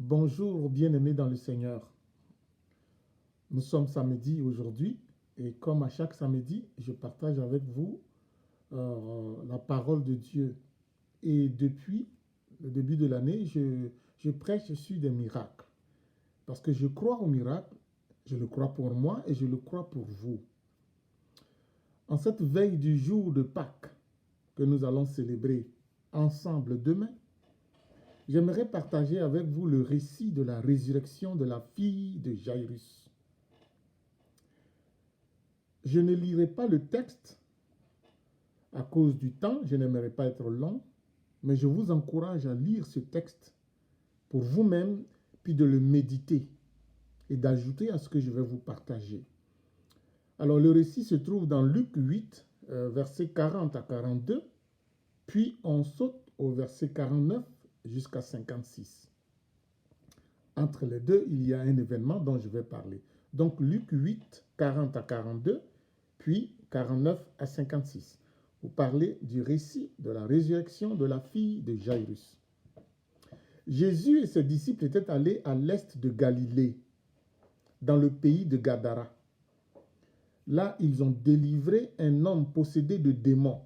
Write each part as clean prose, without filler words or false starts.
Bonjour, bien-aimés dans le Seigneur. Nous sommes samedi aujourd'hui et comme à chaque samedi, je partage avec vous la parole de Dieu. Et depuis le début de l'année, je prêche sur des miracles. Parce que je crois aux miracles, je le crois pour moi et je le crois pour vous. En cette veille du jour de Pâques que nous allons célébrer ensemble demain, j'aimerais partager avec vous le récit de la résurrection de la fille de Jairus. Je ne lirai pas le texte à cause du temps, je n'aimerais pas être long, mais je vous encourage à lire ce texte pour vous-même, puis de le méditer et d'ajouter à ce que je vais vous partager. Alors le récit se trouve dans Luc 8, versets 40 à 42, puis on saute au verset 49 jusqu'à 56. Entre les deux, il y a un événement dont je vais parler. Donc Luc 8, 40 à 42, puis 49 à 56. Vous parlez du récit de la résurrection de la fille de Jairus. Jésus et ses disciples étaient allés à l'est de Galilée, dans le pays de Gadara. Là, ils ont délivré un homme possédé de démons.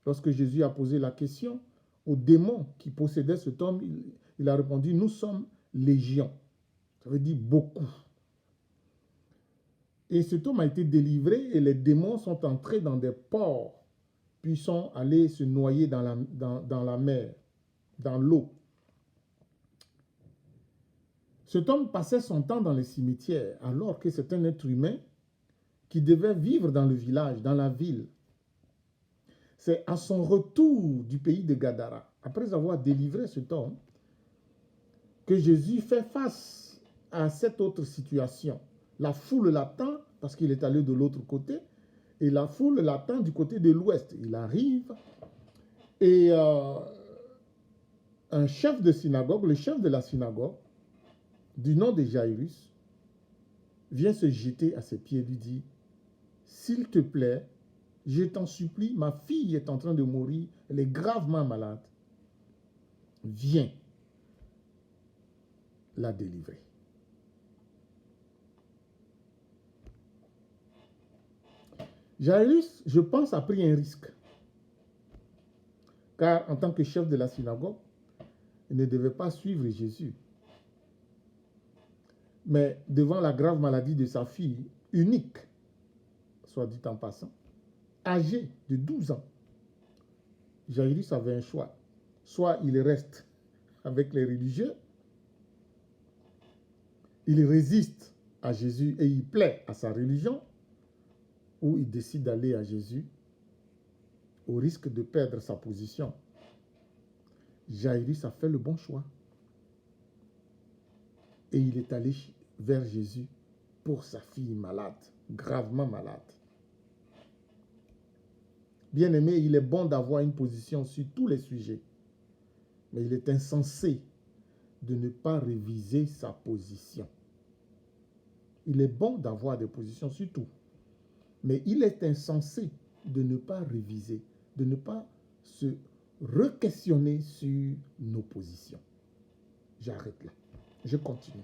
Lorsque Jésus a posé la question aux démons qui possédaient cet homme, il a répondu, nous sommes légion. Ça veut dire beaucoup. Et cet homme a été délivré et les démons sont entrés dans des ports, puis sont allés se noyer dans la mer, dans l'eau. Cet homme passait son temps dans les cimetières, alors que c'est un être humain qui devait vivre dans le village, dans la ville. C'est à son retour du pays de Gadara, après avoir délivré cet homme, que Jésus fait face à cette autre situation. La foule l'attend parce qu'il est allé de l'autre côté, et la foule l'attend du côté de l'ouest. Il arrive et un chef de synagogue, le chef de la synagogue, du nom de Jairus, vient se jeter à ses pieds et lui dit, « S'il te plaît, je t'en supplie, ma fille est en train de mourir, elle est gravement malade. Viens la délivrer. » Jairus, je pense, a pris un risque. Car en tant que chef de la synagogue, il ne devait pas suivre Jésus. Mais devant la grave maladie de sa fille, unique, soit dit en passant, âgée de 12 ans, Jairus avait un choix. Soit il reste avec les religieux, il résiste à Jésus et il plaît à sa religion, ou il décide d'aller à Jésus au risque de perdre sa position. Jairus a fait le bon choix. Et il est allé vers Jésus pour sa fille malade, gravement malade. Bien-aimé, il est bon d'avoir une position sur tous les sujets, mais il est insensé de ne pas réviser sa position. Il est bon d'avoir des positions sur tout, mais il est insensé de ne pas réviser, de ne pas se re-questionner sur nos positions. J'arrête là. Je continue.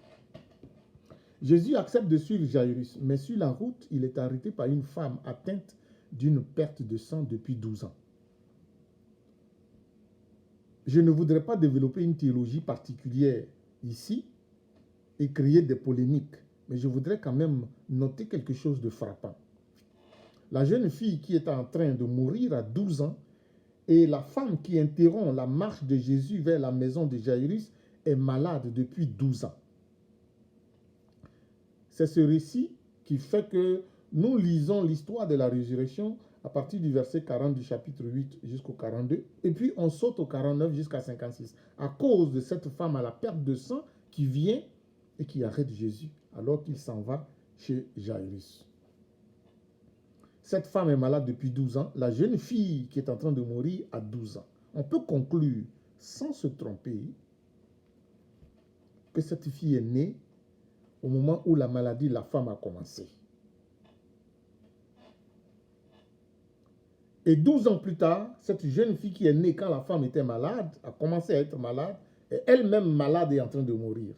Jésus accepte de suivre Jairus, mais sur la route, il est arrêté par une femme atteinte d'une perte de sang depuis 12 ans. Je ne voudrais pas développer une théologie particulière ici et créer des polémiques, mais je voudrais quand même noter quelque chose de frappant. La jeune fille qui est en train de mourir à 12 ans et la femme qui interrompt la marche de Jésus vers la maison de Jairus est malade depuis 12 ans. C'est ce récit qui fait que nous lisons l'histoire de la résurrection à partir du verset 40 du chapitre 8 jusqu'au 42. Et puis on saute au 49 jusqu'à 56. À cause de cette femme à la perte de sang qui vient et qui arrête Jésus alors qu'il s'en va chez Jairus. Cette femme est malade depuis 12 ans. La jeune fille qui est en train de mourir a 12 ans. On peut conclure sans se tromper que cette fille est née au moment où la maladie de la femme a commencé. Et 12 ans plus tard, cette jeune fille qui est née quand la femme était malade, a commencé à être malade, et elle-même malade et en train de mourir.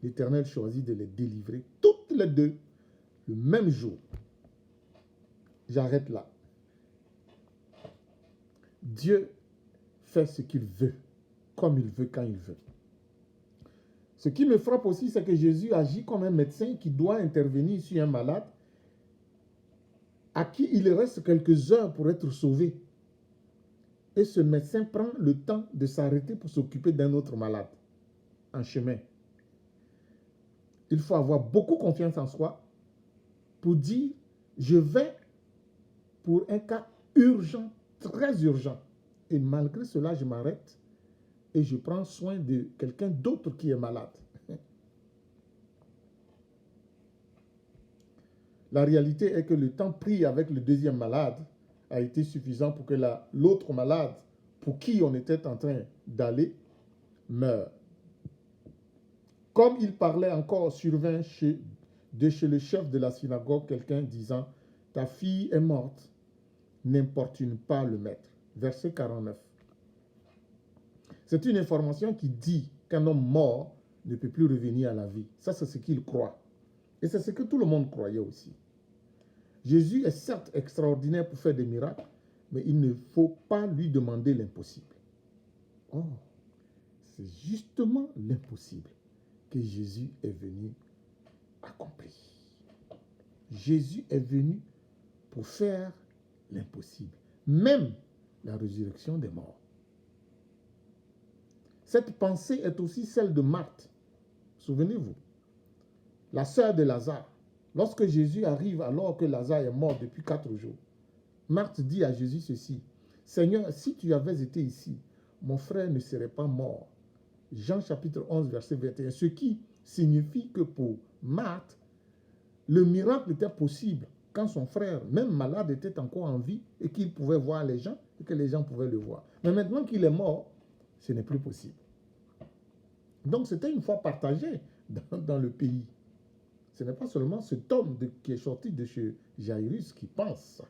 L'Éternel choisit de les délivrer toutes les deux le même jour. J'arrête là. Dieu fait ce qu'il veut, comme il veut, quand il veut. Ce qui me frappe aussi, c'est que Jésus agit comme un médecin qui doit intervenir sur un malade à qui il reste quelques heures pour être sauvé. Et ce médecin prend le temps de s'arrêter pour s'occuper d'un autre malade en chemin. Il faut avoir beaucoup confiance en soi pour dire, je vais pour un cas urgent, très urgent. Et malgré cela, je m'arrête et je prends soin de quelqu'un d'autre qui est malade. La réalité est que le temps pris avec le deuxième malade a été suffisant pour que l'autre malade, pour qui on était en train d'aller, meure. Comme il parlait encore, survint chez le chef de la synagogue quelqu'un disant, ta fille est morte, n'importune pas le maître. Verset 49. C'est une information qui dit qu'un homme mort ne peut plus revenir à la vie. Ça, c'est ce qu'il croit. Et c'est ce que tout le monde croyait aussi. Jésus est certes extraordinaire pour faire des miracles, mais il ne faut pas lui demander l'impossible. Oh, c'est justement l'impossible que Jésus est venu accomplir. Jésus est venu pour faire l'impossible, même la résurrection des morts. Cette pensée est aussi celle de Marthe. Souvenez-vous, la sœur de Lazare. Lorsque Jésus arrive alors que Lazare est mort depuis 4 jours, Marthe dit à Jésus ceci, « Seigneur, si tu avais été ici, mon frère ne serait pas mort. » Jean chapitre 11, verset 21. Ce qui signifie que pour Marthe, le miracle était possible quand son frère, même malade, était encore en vie et qu'il pouvait voir les gens et que les gens pouvaient le voir. Mais maintenant qu'il est mort, ce n'est plus possible. Donc c'était une foi partagée dans le pays. Ce n'est pas seulement cet homme qui est sorti de chez Jairus qui pense ça.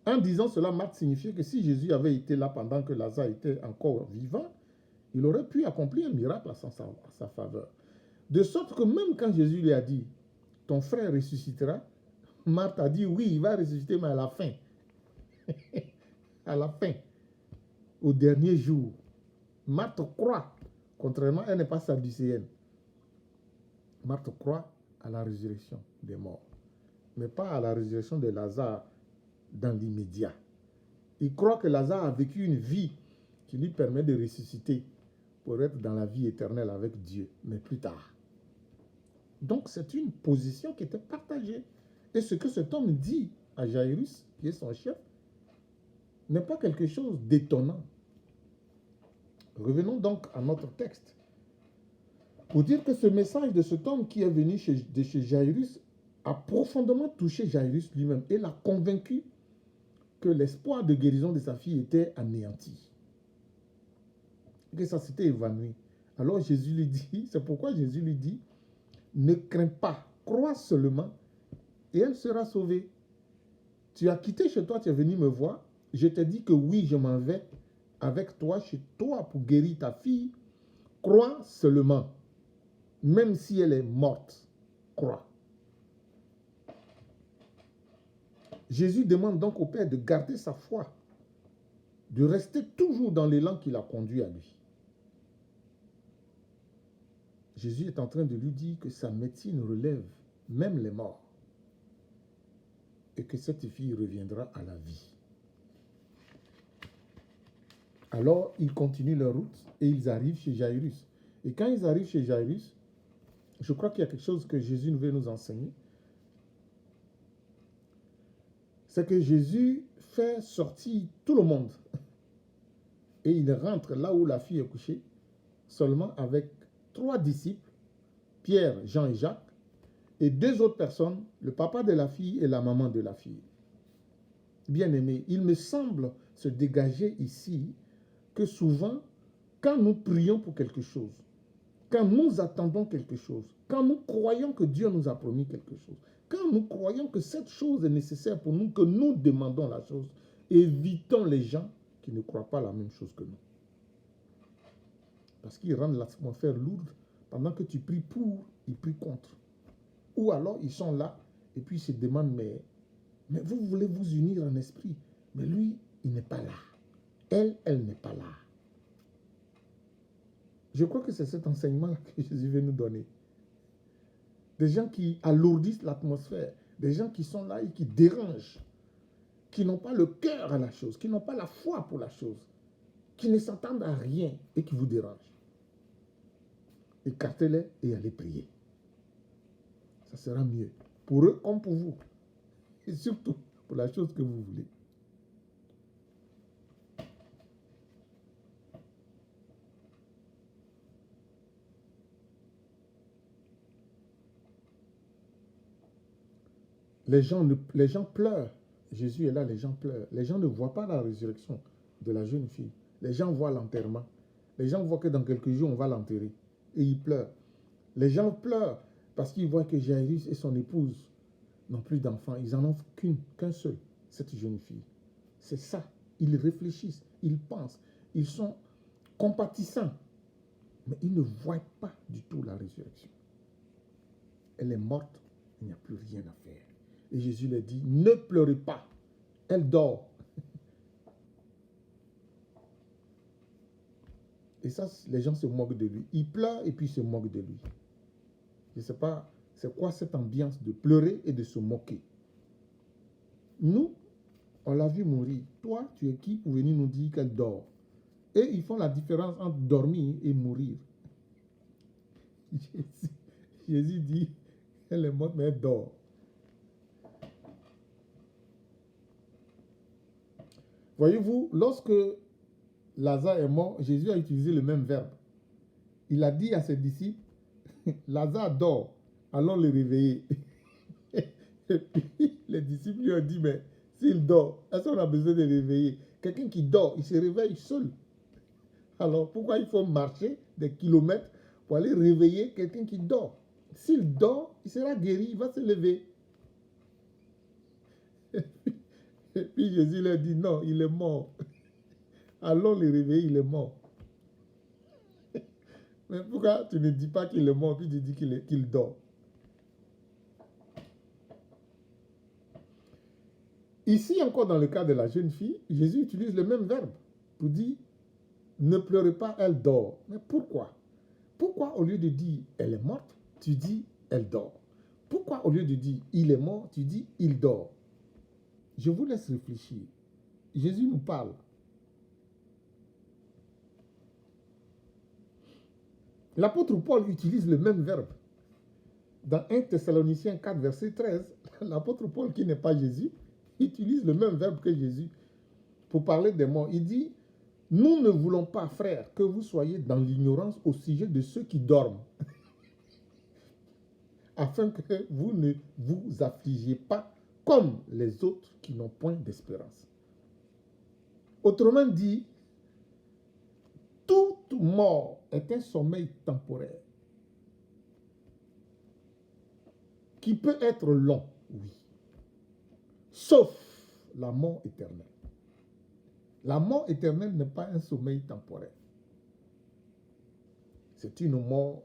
En disant cela, Marthe signifiait que si Jésus avait été là pendant que Lazare était encore vivant, il aurait pu accomplir un miracle à sa faveur. De sorte que même quand Jésus lui a dit, ton frère ressuscitera, Marthe a dit, oui, il va ressusciter, mais à la fin. À la fin. Au dernier jour. Marthe croit, contrairement, elle n'est pas sadducéenne. Marthe croit à la résurrection des morts, mais pas à la résurrection de Lazare dans l'immédiat. Il croit que Lazare a vécu une vie qui lui permet de ressusciter pour être dans la vie éternelle avec Dieu, mais plus tard. Donc c'est une position qui était partagée. Et ce que cet homme dit à Jairus, qui est son chef, n'est pas quelque chose d'étonnant. Revenons donc à notre texte. Pour dire que ce message de cet homme qui est venu de chez Jairus a profondément touché Jairus lui-même et l'a convaincu que l'espoir de guérison de sa fille était anéanti. Que ça s'était évanoui. Alors Jésus lui dit, c'est pourquoi Jésus lui dit, ne crains pas, crois seulement et elle sera sauvée. Tu as quitté chez toi, tu es venu me voir, je t'ai dit que oui, je m'en vais avec toi, chez toi, pour guérir ta fille. Crois seulement, même si elle est morte, crois. Jésus demande donc au Père de garder sa foi, de rester toujours dans l'élan qui l'a conduit à lui. Jésus est en train de lui dire que sa médecine relève même les morts et que cette fille reviendra à la vie. Alors, ils continuent leur route et ils arrivent chez Jairus. Et quand ils arrivent chez Jairus, je crois qu'il y a quelque chose que Jésus veut nous enseigner. C'est que Jésus fait sortir tout le monde. Et il rentre là où la fille est couchée, seulement avec 3 disciples, Pierre, Jean et Jacques, et 2 autres personnes, le papa de la fille et la maman de la fille. Bien-aimés, il me semble se dégager ici que souvent, quand nous prions pour quelque chose, quand nous attendons quelque chose, quand nous croyons que Dieu nous a promis quelque chose, quand nous croyons que cette chose est nécessaire pour nous, que nous demandons la chose, évitons les gens qui ne croient pas la même chose que nous. Parce qu'ils rendent l'atmosphère lourde. Pendant que tu pries pour, ils prient contre. Ou alors, ils sont là, et puis ils se demandent, mais vous voulez vous unir en esprit. Mais lui, il n'est pas là. Elle n'est pas là. Je crois que c'est cet enseignement que Jésus veut nous donner. Des gens qui alourdissent l'atmosphère, des gens qui sont là et qui dérangent, qui n'ont pas le cœur à la chose, qui n'ont pas la foi pour la chose, qui ne s'attendent à rien et qui vous dérangent. Écartez-les et allez prier. Ça sera mieux pour eux comme pour vous. Et surtout pour la chose que vous voulez. Les gens pleurent. Jésus est là, les gens pleurent. Les gens ne voient pas la résurrection de la jeune fille. Les gens voient l'enterrement. Les gens voient que dans quelques jours, on va l'enterrer. Et ils pleurent. Les gens pleurent parce qu'ils voient que Jairus et son épouse n'ont plus d'enfants. Ils n'en ont qu'un seul, cette jeune fille. C'est ça. Ils réfléchissent, ils pensent, ils sont compatissants. Mais ils ne voient pas du tout la résurrection. Elle est morte, il n'y a plus rien à faire. Et Jésus leur dit, ne pleurez pas, elle dort. Et ça, les gens se moquent de lui. Ils pleurent et puis se moquent de lui. Je ne sais pas, c'est quoi cette ambiance de pleurer et de se moquer. Nous, on l'a vu mourir. Toi, tu es qui pour venir nous dire qu'elle dort? Et ils font la différence entre dormir et mourir. Jésus dit, elle est morte, mais elle dort. Voyez-vous, lorsque Lazare est mort, Jésus a utilisé le même verbe. Il a dit à ses disciples, Lazare dort, allons le réveiller. Et puis les disciples lui ont dit, mais s'il dort, est-ce qu'on a besoin de le réveiller? Quelqu'un qui dort, il se réveille seul. Alors pourquoi il faut marcher des kilomètres pour aller réveiller quelqu'un qui dort? S'il dort, il sera guéri, il va se lever. Et puis Jésus leur dit, non, il est mort. Allons le réveiller, il est mort. Mais pourquoi tu ne dis pas qu'il est mort, puis tu dis qu'il dort? Ici encore dans le cas de la jeune fille, Jésus utilise le même verbe pour dire, ne pleurez pas, elle dort. Mais pourquoi? Pourquoi au lieu de dire, elle est morte, tu dis, elle dort? Pourquoi au lieu de dire, il est mort, tu dis, il dort? Je vous laisse réfléchir. Jésus nous parle. L'apôtre Paul utilise le même verbe. Dans 1 Thessaloniciens 4, verset 13, l'apôtre Paul, qui n'est pas Jésus, utilise le même verbe que Jésus pour parler des morts. Il dit, nous ne voulons pas, frères, que vous soyez dans l'ignorance au sujet de ceux qui dorment, afin que vous ne vous affligiez pas comme les autres qui n'ont point d'espérance. Autrement dit, toute mort est un sommeil temporaire qui peut être long, oui, sauf la mort éternelle. La mort éternelle n'est pas un sommeil temporaire. C'est une mort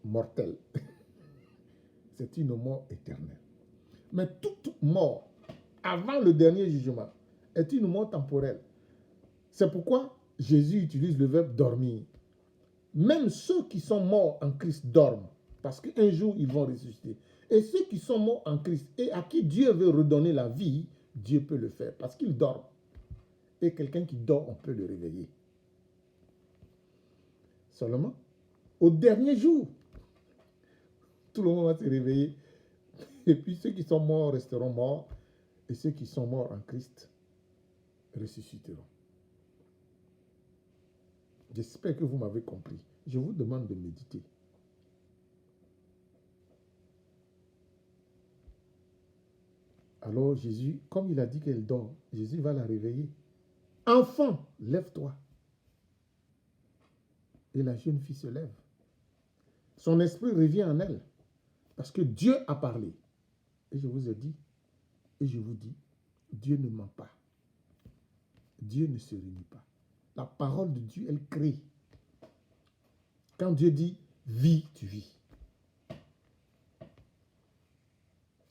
mortelle. C'est une mort éternelle. Mais toute mort, avant le dernier jugement, est une mort temporelle. C'est pourquoi Jésus utilise le verbe dormir. Même ceux qui sont morts en Christ dorment, parce qu'un jour ils vont ressusciter. Et ceux qui sont morts en Christ et à qui Dieu veut redonner la vie, Dieu peut le faire, parce qu'ils dorment. Et quelqu'un qui dort, on peut le réveiller. Seulement, au dernier jour, tout le monde va se réveiller. Et puis ceux qui sont morts resteront morts. Et ceux qui sont morts en Christ ressusciteront. J'espère que vous m'avez compris. Je vous demande de méditer. Alors Jésus, comme il a dit qu'elle dort, Jésus va la réveiller. Enfant, lève-toi. Et la jeune fille se lève. Son esprit revient en elle. Parce que Dieu a parlé. Et je vous ai dit, et je vous dis, Dieu ne ment pas. Dieu ne se réunit pas. La parole de Dieu, elle crée. Quand Dieu dit vis, tu vis.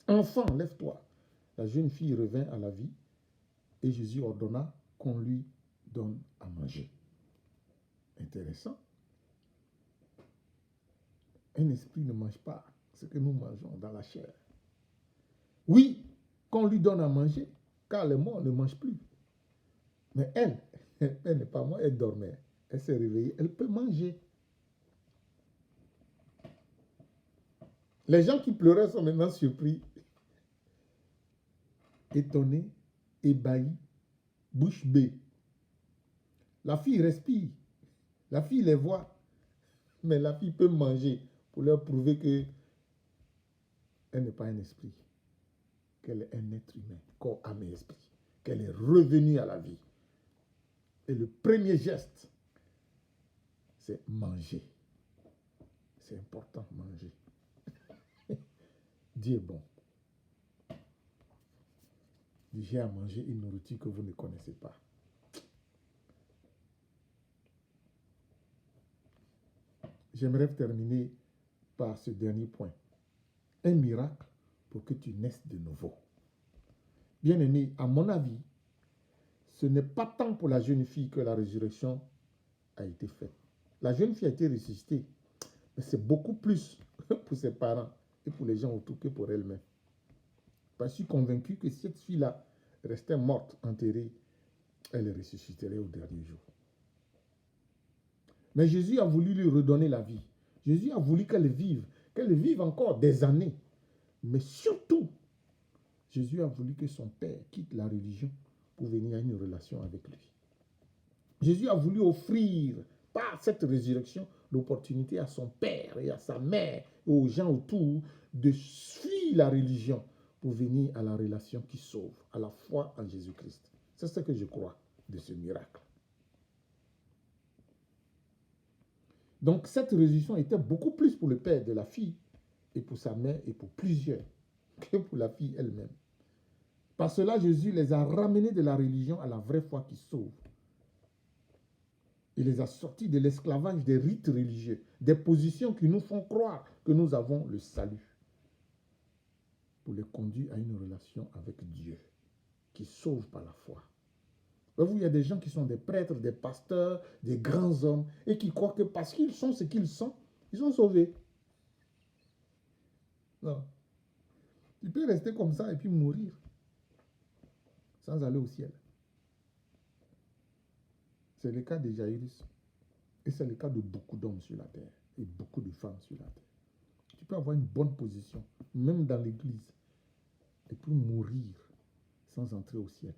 Enfant, lève-toi. La jeune fille revint à la vie et Jésus ordonna qu'on lui donne à manger. Intéressant. Un esprit ne mange pas ce que nous mangeons dans la chair. Oui, qu'on lui donne à manger, car les morts ne mangent plus. Mais elle n'est pas morte, elle dormait. Elle s'est réveillée, elle peut manger. Les gens qui pleuraient sont maintenant surpris, étonnés, ébahis, bouche bée. La fille respire, la fille les voit, mais la fille peut manger pour leur prouver qu'elle n'est pas un esprit, qu'elle est un être humain, corps, âme et esprit, qu'elle est revenue à la vie. Et le premier geste, c'est manger. C'est important, manger. Dieu est bon. J'ai à manger une nourriture que vous ne connaissez pas. J'aimerais terminer par ce dernier point. Un miracle pour que tu naisses de nouveau. Bien-aimé, à mon avis, ce n'est pas tant pour la jeune fille que la résurrection a été faite. La jeune fille a été ressuscitée, mais c'est beaucoup plus pour ses parents et pour les gens autour que pour elle-même. Parce que je suis convaincu que si cette fille-là restait morte, enterrée, elle ressusciterait au dernier jour. Mais Jésus a voulu lui redonner la vie. Jésus a voulu qu'elle vive encore des années. Mais surtout, Jésus a voulu que son père quitte la religion pour venir à une relation avec lui. Jésus a voulu offrir, par cette résurrection, l'opportunité à son père et à sa mère et aux gens autour de fuir la religion pour venir à la relation qui sauve, à la foi en Jésus-Christ. C'est ce que je crois de ce miracle. Donc cette résurrection était beaucoup plus pour le père de la fille et pour sa mère et pour plusieurs que pour la fille elle-même. Par cela, Jésus les a ramenés de la religion à la vraie foi qui sauve. Il les a sortis de l'esclavage des rites religieux, des positions qui nous font croire que nous avons le salut, pour les conduire à une relation avec Dieu, qui sauve par la foi. Vous, il y a des gens qui sont des prêtres, des pasteurs, des grands hommes, et qui croient que parce qu'ils sont ce qu'ils sont, ils sont sauvés. Non. Tu peux rester comme ça et puis mourir, sans aller au ciel. C'est le cas de Jairus. Et c'est le cas de beaucoup d'hommes sur la terre et beaucoup de femmes sur la terre. Tu peux avoir une bonne position, même dans l'église, et puis mourir sans entrer au ciel.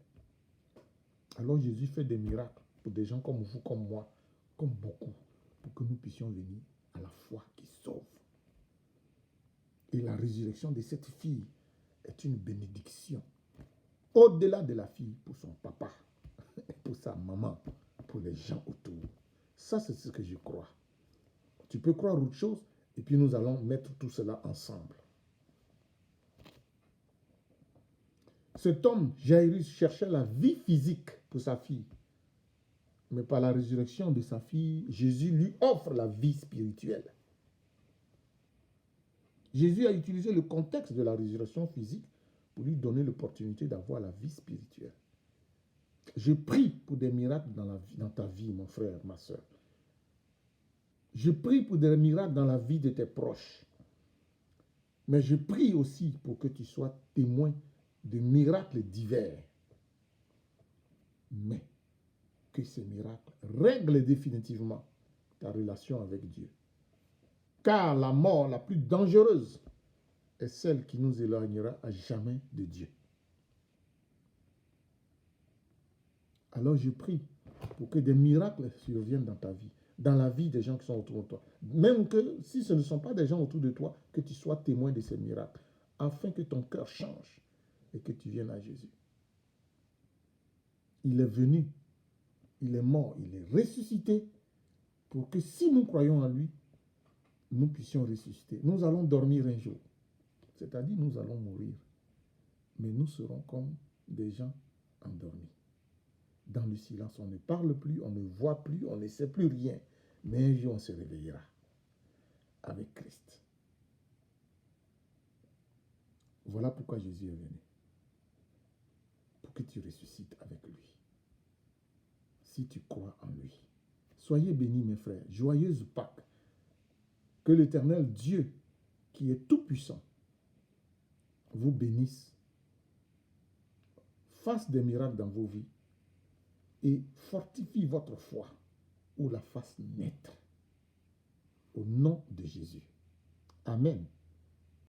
Alors Jésus fait des miracles pour des gens comme vous, comme moi, comme beaucoup, pour que nous puissions venir à la foi qui sauve. Et la résurrection de cette fille est une bénédiction. Au-delà de la fille, pour son papa, pour sa maman, pour les gens autour. Ça, c'est ce que je crois. Tu peux croire autre chose, et puis nous allons mettre tout cela ensemble. Cet homme, Jairus, cherchait la vie physique pour sa fille. Mais par la résurrection de sa fille, Jésus lui offre la vie spirituelle. Jésus a utilisé le contexte de la résurrection physique pour lui donner l'opportunité d'avoir la vie spirituelle. Je prie pour des miracles dans ta vie, mon frère, ma soeur. Je prie pour des miracles dans la vie de tes proches. Mais je prie aussi pour que tu sois témoin de miracles divers. Mais que ces miracles règlent définitivement ta relation avec Dieu. Car la mort la plus dangereuse est celle qui nous éloignera à jamais de Dieu. Alors je prie pour que des miracles surviennent dans ta vie, dans la vie des gens qui sont autour de toi. Même que si ce ne sont pas des gens autour de toi, que tu sois témoin de ces miracles, afin que ton cœur change et que tu viennes à Jésus. Il est venu, il est mort, il est ressuscité pour que si nous croyons en lui, nous puissions ressusciter. Nous allons dormir un jour, c'est-à-dire nous allons mourir, mais nous serons comme des gens endormis. dans le silence. On ne parle plus, on ne voit plus, on ne sait plus rien. Mais un jour, on se réveillera avec Christ. Voilà pourquoi Jésus est venu. Pour que tu ressuscites avec lui. Si tu crois en lui. Soyez bénis, mes frères. Joyeuse Pâques. Que l'Éternel Dieu, qui est tout-puissant, vous bénisse, fasse des miracles dans vos vies et fortifie votre foi ou la fasse naître. Au nom de Jésus. Amen.